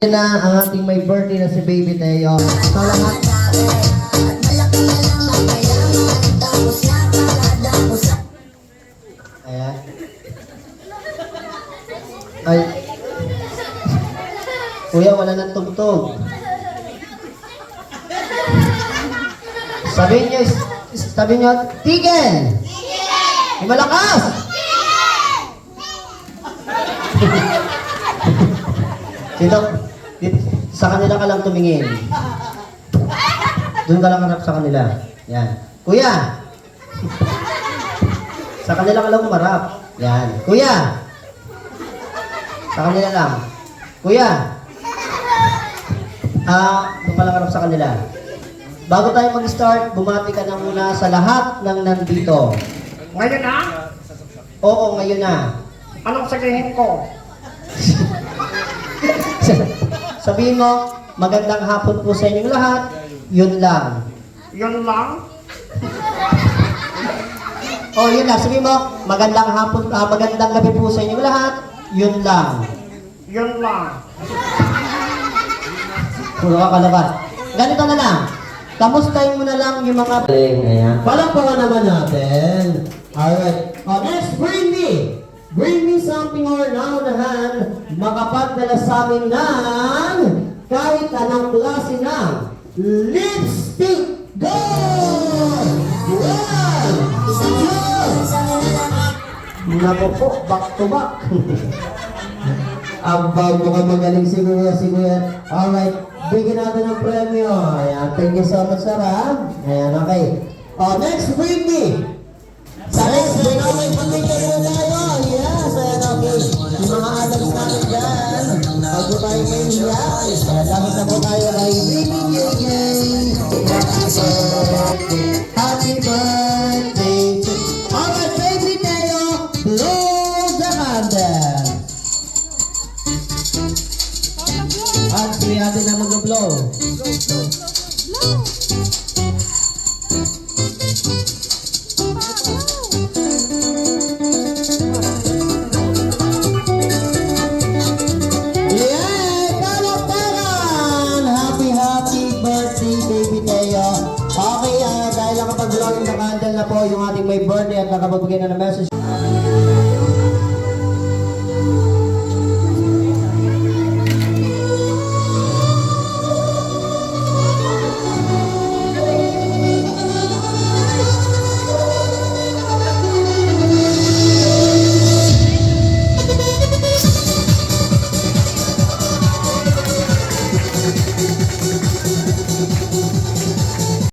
Na ang ating may birthday na si Baby Teo. So lahat. Ayan. Ay. Kuya, wala nang tugtog. Sabihin nyo, tigil! Tigil! Malakas! Sino? Sa kanila ka lang tumingin. Doon ka lang harap sa kanila. Yan. Kuya! Sa kanila ka lang umarap. Yan. Kuya! Sa kanila lang. Kuya! Doon ka lang harap sa kanila. Bago tayo mag-start, bumati ka na muna sa lahat ng nandito. Ngayon na? Oo, ngayon na. Anong sabihin ko? Sabihin mo, magandang hapon po sa inyong lahat. Yun lang. Yun lang? Oh, yun lang. Sabihin mo, magandang hapon, magandang gabi po sa inyong lahat. Yun lang. Yun lang. Puro ka kalabat. Ganito na lang. Kamustahin mo na lang yung mga... Ayan. Palakpakan naman natin. Alright. Next, bring me something or naunahan makapagdala sa amin ng kahit anong klase ng lipstick. Go! One! Two! Naku po, back to back. Abang mukhang magaling si Kuya. Alright, bigyan natin ng premyo. Ayan, thank you so much, sir, ha? Ayan, okay. Next, bring me. Sa next, bring me pamilya na tayo. Yes, ayan, okay. Yung mga adams natin dyan. Pag po tayo may hiya, dapat na po tayo kay Happy birthday to... Alright, Baby Teo, blow the candle. At si ate na mag-blow. Yay! Palakpakan! Happy birthday, Baby Teo. Okay, dahil nakapag-blowing the candle na po yung ating may birthday at nakapagbigay na ng message.